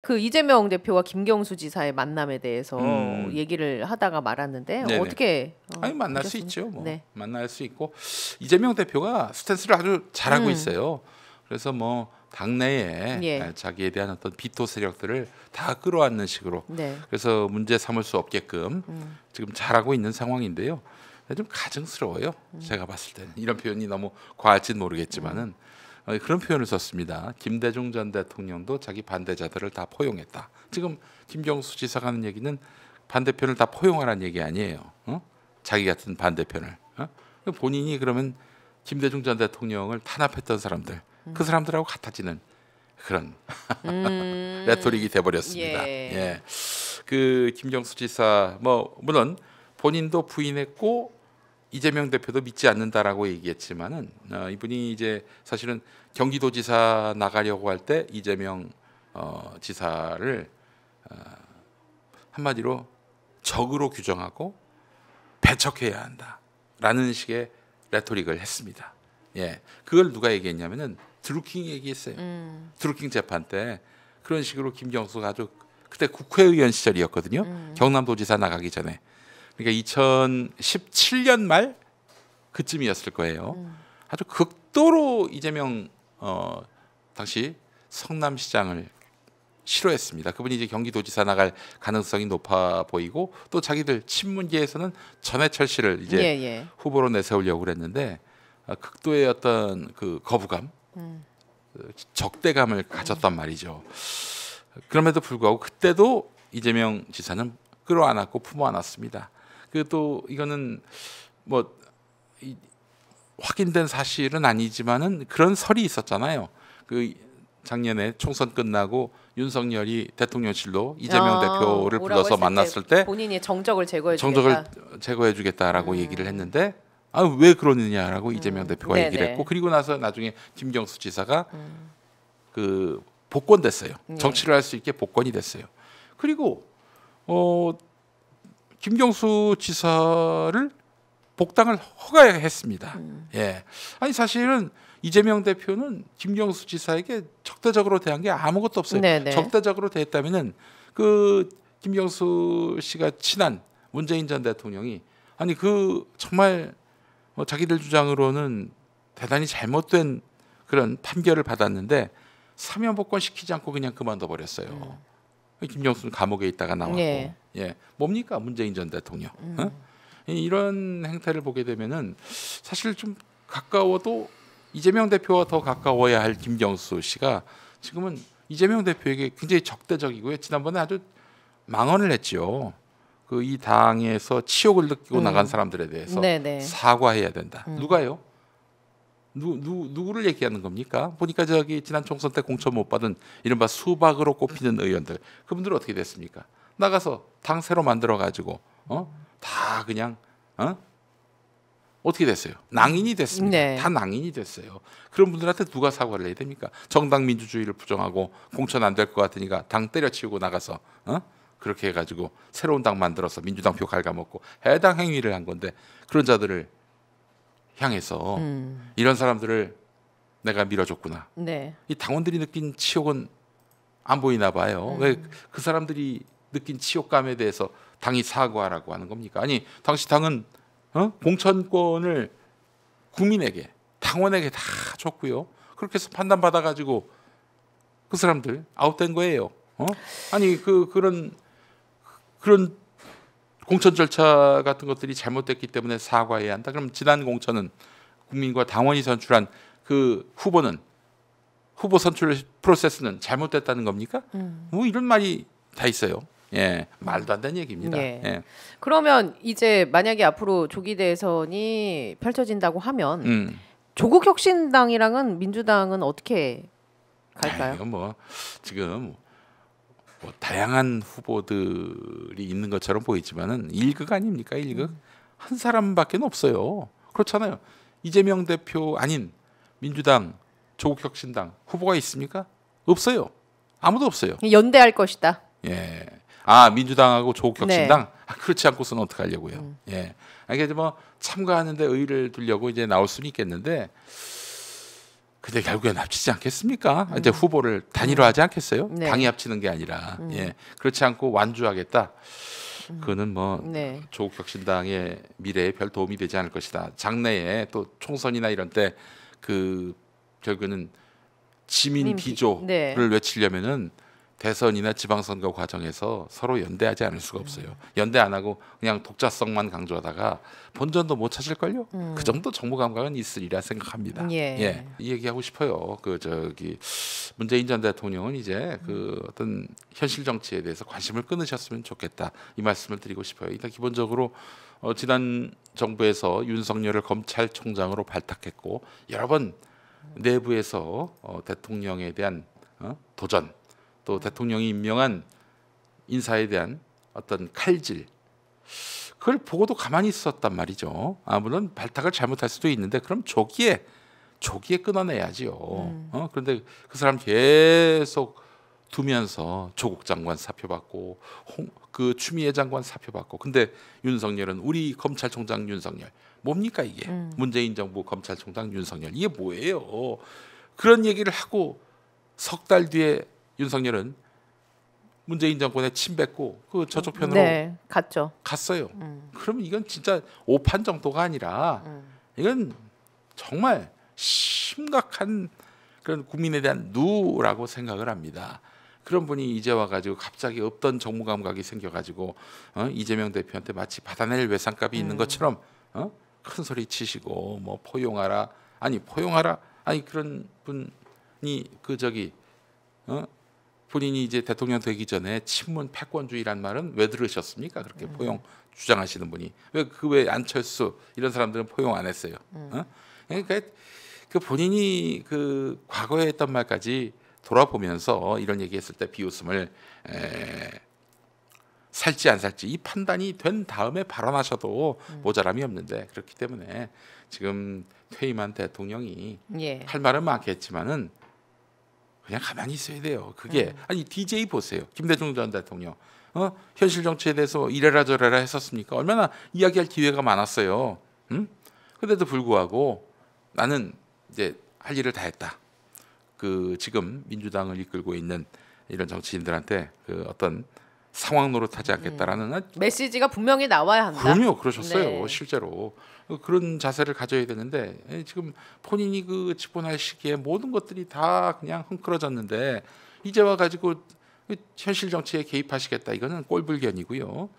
그 이재명 대표와 김경수 지사의 만남에 대해서 얘기를 하다가 말았는데 네네. 어떻게 아니 만날 수 보셨습니까? 있죠. 뭐. 네. 만날 수 있고 이재명 대표가 스탠스를 아주 잘하고 있어요. 그래서 뭐 당내에 예. 자기에 대한 어떤 비토 세력들을 다 끌어안는 식으로 네. 그래서 문제 삼을 수 없게끔 지금 잘하고 있는 상황인데요. 좀 가증스러워요. 제가 봤을 때는 이런 표현이 너무 과할지는 모르겠지만은 그런 표현을 썼습니다. 김대중 전 대통령도 자기 반대자들을 다 포용했다. 지금 김경수 지사가 하는 얘기는 반대편을 다 포용하라는 얘기 아니에요. 자기 같은 반대편을. 본인이 그러면 김대중 전 대통령을 탄압했던 사람들, 그 사람들하고 같아지는 그런 레토릭이 돼버렸습니다. 예. 예. 그 김경수 지사 뭐 물론 본인도 부인했고 이재명 대표도 믿지 않는다라고 얘기했지만은 이분이 이제 사실은 경기도지사 나가려고 할 때 이재명 지사를 한마디로 적으로 규정하고 배척해야 한다라는 식의 레토릭을 했습니다. 예, 그걸 누가 얘기했냐면은 드루킹이 얘기했어요. 드루킹 재판 때 그런 식으로 김경수가 아주 그때 국회의원 시절이었거든요. 경남도지사 나가기 전에. 그러니까 2017년 말 그쯤이었을 거예요. 아주 극도로 이재명 당시 성남시장을 싫어했습니다. 그분이 이제 경기도지사 나갈 가능성이 높아 보이고 또 자기들 친문계에서는 전해철 씨를 이제 후보로 내세우려고 그랬는데 극도의 어떤 그 거부감, 적대감을 가졌단 말이죠. 그럼에도 불구하고 그때도 이재명 지사는 끌어안았고 품어안았습니다. 그 또 이거는 뭐 확인된 사실은 아니지만은 그런 설이 있었잖아요. 그 작년에 총선 끝나고 윤석열이 대통령실로 이재명 대표를 불러서 만났을 때 본인이 정적을 제거해 주겠다라고 얘기를 했는데 왜 그러느냐라고 이재명 대표가 얘기를 했고 그리고 나서 나중에 김경수 지사가 그 복권됐어요. 정치를 할 수 있게 복권이 됐어요. 그리고 김경수 지사를 복당을 허가했습니다. 예, 아니 사실은 이재명 대표는 김경수 지사에게 적대적으로 대한 게 아무것도 없어요. 네네. 적대적으로 대했다면은 그 김경수 씨가 친한 문재인 전 대통령이 아니 그 정말 자기들 주장으로는 대단히 잘못된 그런 판결을 받았는데 사면 복권 시키지 않고 그냥 그만둬 버렸어요. 김경수는 감옥에 있다가 나왔고, 예, 뭡니까 문재인 전 대통령. 이런 행태를 보게 되면은 사실 좀 가까워도 이재명 대표와 더 가까워야 할 김경수 씨가 지금은 이재명 대표에게 굉장히 적대적이고요. 지난번에 아주 망언을 했죠. 그 이 당에서 치욕을 느끼고 나간 사람들에 대해서 사과해야 된다. 누가요? 누구를 얘기하는 겁니까? 보니까 저기 지난 총선 때 공천 못 받은 이른바 수박으로 꼽히는 의원들 그분들은 어떻게 됐습니까? 나가서 당 새로 만들어 가지고 다 그냥 어떻게 됐어요? 낭인이 됐습니다. 네. 다 낭인이 됐어요. 그런 분들한테 누가 사과를 해야 됩니까? 정당 민주주의를 부정하고 공천 안 될 것 같으니까 당 때려치우고 나가서 그렇게 해가지고 새로운 당 만들어서 민주당 표 갉아먹고 해당 행위를 한 건데 그런 자들을 향해서 이런 사람들을 내가 밀어줬구나. 네. 이 당원들이 느낀 치욕은 안 보이나 봐요. 왜 그 사람들이 느낀 치욕감에 대해서 당이 사과하라고 하는 겁니까? 아니 당시 당은 공천권을 국민에게 당원에게 다 줬고요. 그렇게 해서 판단받아 가지고 그 사람들 아웃된 거예요. 아니 그런 공천 절차 같은 것들이 잘못됐기 때문에 사과해야 한다. 그럼 지난 공천은 국민과 당원이 선출한 그 후보 선출 프로세스는 잘못됐다는 겁니까? 뭐 이런 말이 다 있어요. 예, 말도 안 되는 얘기입니다. 예. 예. 그러면 이제 만약에 앞으로 조기 대선이 펼쳐진다고 하면 조국 혁신당이랑은 민주당은 어떻게 갈까요? 이건 뭐 지금 뭐 다양한 후보들이 있는 것처럼 보이지만은 1극 아닙니까? 1극 한 사람밖에 없어요. 그렇잖아요. 이재명 대표 아닌 민주당, 조국혁신당 후보가 있습니까? 없어요. 아무도 없어요. 연대할 것이다. 예. 민주당하고 조국혁신당 그렇지 않고서는 어떻게 하려고요? 예. 이게 뭐 참가하는데 의의를 두려고 이제 나올 수는 있겠는데 근데 결국엔 합치지 않겠습니까? 이제 후보를 단일화하지 않겠어요? 네. 당이 합치는 게 아니라 예. 그렇지 않고 완주하겠다. 그거는 뭐 네. 조국 혁신당의 미래에 별 도움이 되지 않을 것이다. 장래에 또 총선이나 이런 때 그 결국은 지민 비조를 네. 외치려면은 대선이나 지방선거 과정에서 서로 연대하지 않을 수가 없어요. 연대 안 하고 그냥 독자성만 강조하다가 본전도 못 찾을걸요. 그 정도 정무 감각은 있으리라 생각합니다. 예. 이 얘기하고 싶어요. 그 저기 문재인 전 대통령은 이제 그 어떤 현실 정치에 대해서 관심을 끊으셨으면 좋겠다. 이 말씀을 드리고 싶어요. 일단 기본적으로 지난 정부에서 윤석열을 검찰총장으로 발탁했고 여러 번 내부에서 대통령에 대한 도전 또 대통령이 임명한 인사에 대한 어떤 칼질 그걸 보고도 가만히 있었단 말이죠. 물론 발탁을 잘못할 수도 있는데 그럼 조기에 끊어내야지요. 그런데 그 사람 계속 두면서 조국 장관 사표 받고 그 추미애 장관 사표 받고 근데 윤석열은 우리 검찰총장 윤석열 뭡니까 이게 문재인 정부 검찰총장 윤석열 이게 뭐예요? 그런 얘기를 하고 석 달 뒤에 윤석열은 문재인 정권에 침 뱉고 그 저쪽 편으로 네, 갔죠. 갔어요. 그러면 이건 진짜 오판 정도가 아니라 이건 정말 심각한 그런 국민에 대한 누라고 생각을 합니다. 그런 분이 이제 와가지고 갑자기 없던 정무 감각이 생겨가지고 이재명 대표한테 마치 받아낼 외상값이 있는 것처럼 큰 소리 치시고 뭐 포용하라 아니 그런 분이 그 저기 본인이 이제 대통령 되기 전에 친문 패권주의란 말은 왜 들으셨습니까? 그렇게 포용 주장하시는 분이 왜 안철수 이런 사람들은 포용 안 했어요. 그러니까 그 본인이 그 과거에 했던 말까지 돌아보면서 이런 얘기했을 때 비웃음을 살지 안 살지 이 판단이 된 다음에 발언하셔도 모자람이 없는데 그렇기 때문에 지금 퇴임한 대통령이 예. 할 말은 많겠지만은 그냥 가만히 있어야 돼요. 그게 아니 DJ 보세요. 김대중 전 대통령 현실 정치에 대해서 이래라 저래라 했었습니까? 얼마나 이야기할 기회가 많았어요. 그런데도 불구하고 나는 이제 할 일을 다 했다. 그 지금 민주당을 이끌고 있는 이런 정치인들한테 그 어떤 상황 노릇하지 않겠다라는 메시지가 분명히 나와야 한다. 그럼요, 그러셨어요. 네. 실제로 그런 자세를 가져야 되는데 지금 본인이 그 집권할 시기에 모든 것들이 다 그냥 흥크러졌는데 이제 와가지고 현실 정치에 개입하시겠다 이거는 꼴불견이고요.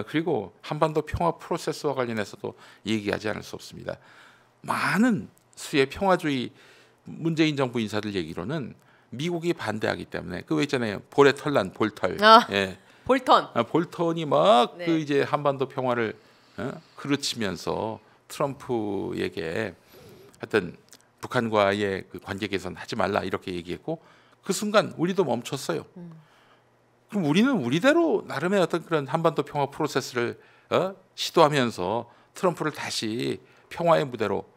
그리고 한반도 평화 프로세스와 관련해서도 얘기하지 않을 수 없습니다. 많은 수의 평화주의 문재인 정부 인사들 얘기로는 미국이 반대하기 때문에 그 왜 있잖아요 볼에 털난 볼털 예. 볼턴 볼턴이 막 네. 그 이제 한반도 평화를 그르치면서 트럼프에게 하여튼 북한과의 그 관계 개선 하지 말라 이렇게 얘기했고 그 순간 우리도 멈췄어요. 그럼 우리는 우리대로 나름의 어떤 그런 한반도 평화 프로세스를 시도하면서 트럼프를 다시 평화의 무대로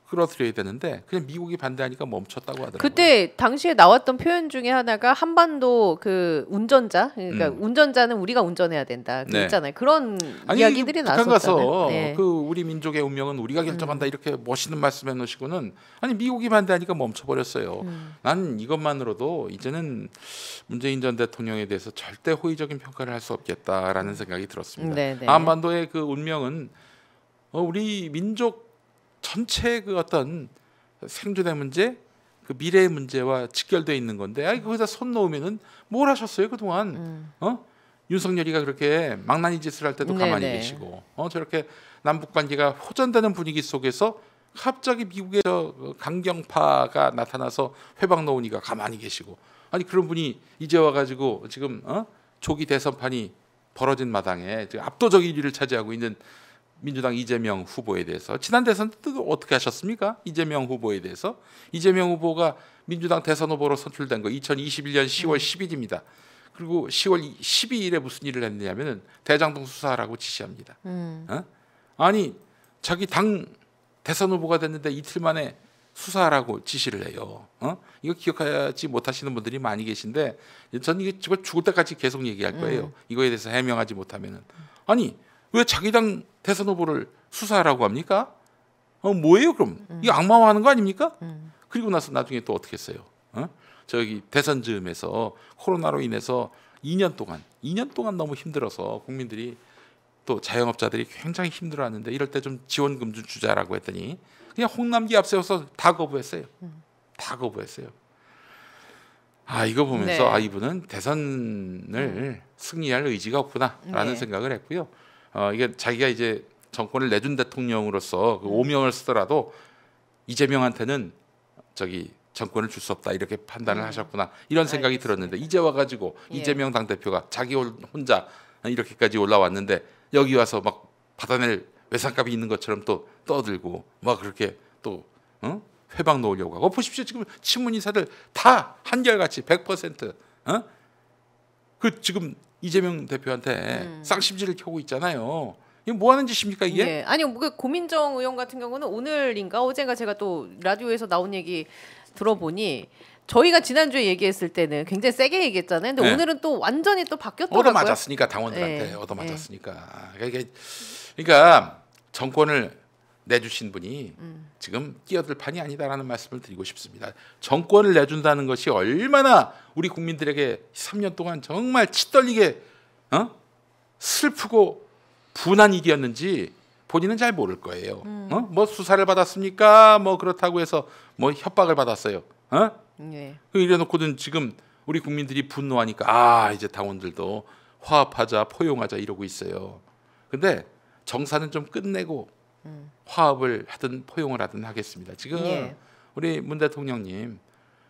끌어들여야 되는데 그냥 미국이 반대하니까 멈췄다고 하더라고요. 그때 당시에 나왔던 표현 중에 하나가 한반도 그 운전자 그러니까 운전자는 우리가 운전해야 된다. 그 네. 있잖아요. 그런 아니, 이야기들이 북한 나왔었잖아요. 가서 네. 그 우리 민족의 운명은 우리가 결정한다 이렇게 멋있는 말씀해 놓으시고는 아니 미국이 반대하니까 멈춰버렸어요. 난 이것만으로도 이제는 문재인 전 대통령에 대해서 절대 호의적인 평가를 할 수 없겠다라는 생각이 들었습니다. 네네. 한반도의 그 운명은 우리 민족 전체 그 어떤 생존의 문제, 그 미래의 문제와 직결돼 있는 건데, 거기다 손 놓으면은 뭘 하셨어요 그 동안? 윤석열이가 그렇게 망나니 짓을 할 때도 가만히 네네. 계시고, 저렇게 남북 관계가 호전되는 분위기 속에서 갑자기 미국의 강경파가 나타나서 회방 놓으니까 가만히 계시고, 아니 그런 분이 이제 와가지고 지금 조기 대선판이 벌어진 마당에 지금 압도적 1위를 차지하고 있는. 민주당 이재명 후보에 대해서 지난 대선 때도 어떻게 하셨습니까? 이재명 후보에 대해서 이재명 후보가 민주당 대선 후보로 선출된 거 2021년 10월 10일입니다. 그리고 10월 12일에 무슨 일을 했느냐면은 대장동 수사하라고 지시합니다. 아니 자기 당 대선 후보가 됐는데 이틀 만에 수사하라고 지시를 해요. 이거 기억하지 못하시는 분들이 많이 계신데 저는 이거 죽을 때까지 계속 얘기할 거예요. 이거에 대해서 해명하지 못하면은 아니 왜 자기 당 대선 후보를 수사하라고 합니까? 뭐예요 그럼? 이거 악마화하는 거 아닙니까? 그리고 나서 나중에 또 어떻게 했어요? 저기 대선 즈음에서 코로나로 인해서 2년 동안 너무 힘들어서 국민들이 또 자영업자들이 굉장히 힘들어하는데 이럴 때 좀 지원금 좀 주자라고 했더니 그냥 홍남기 앞세워서 다 거부했어요. 다 거부했어요. 이거 보면서 네. 이분은 대선을 승리할 의지가 없구나라는 네. 생각을 했고요. 이게 자기가 이제 정권을 내준 대통령으로서 그 오명을 쓰더라도 이재명한테는 저기 정권을 줄 수 없다 이렇게 판단을 하셨구나 이런 생각이 알겠습니다. 들었는데 이제 와가지고 예. 이재명 당대표가 자기 혼자 이렇게까지 올라왔는데 여기 와서 막 받아낼 외상값이 있는 것처럼 또 떠들고 막 그렇게 또 회방 놓으려고 하고 보십시오. 지금 친문 인사들 다 한결같이 100% 그 지금 이재명 대표한테 쌍심지를 켜고 있잖아요. 이게 뭐 하는 짓입니까 이게? 예. 아니 그 고민정 의원 같은 경우는 오늘인가 어젠가 제가 또 라디오에서 나온 얘기 들어보니 저희가 지난주에 얘기했을 때는 굉장히 세게 얘기했잖아요. 근데 네. 오늘은 또 완전히 또 바뀌었더라고요. 얻어맞았으니까 당원들한테 네. 얻어맞았으니까. 그러니까 정권을 내주신 분이 지금 끼어들 판이 아니다라는 말씀을 드리고 싶습니다. 정권을 내준다는 것이 얼마나 우리 국민들에게 3년 동안 정말 치떨리게 슬프고 분한 일이었는지 본인은 잘 모를 거예요. 뭐 수사를 받았습니까? 뭐 그렇다고 해서 뭐 협박을 받았어요. 예. 이래놓고는 지금 우리 국민들이 분노하니까 이제 당원들도 화합하자, 포용하자 이러고 있어요. 근데 정사는 좀 끝내고 화합을 하든 포용을 하든 하겠습니다. 지금 예. 우리 문 대통령님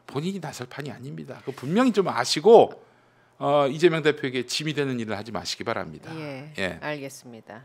본인이 나설 판이 아닙니다. 그 분명히 좀 아시고 이재명 대표에게 짐이 되는 일을 하지 마시기 바랍니다. 예. 예. 알겠습니다.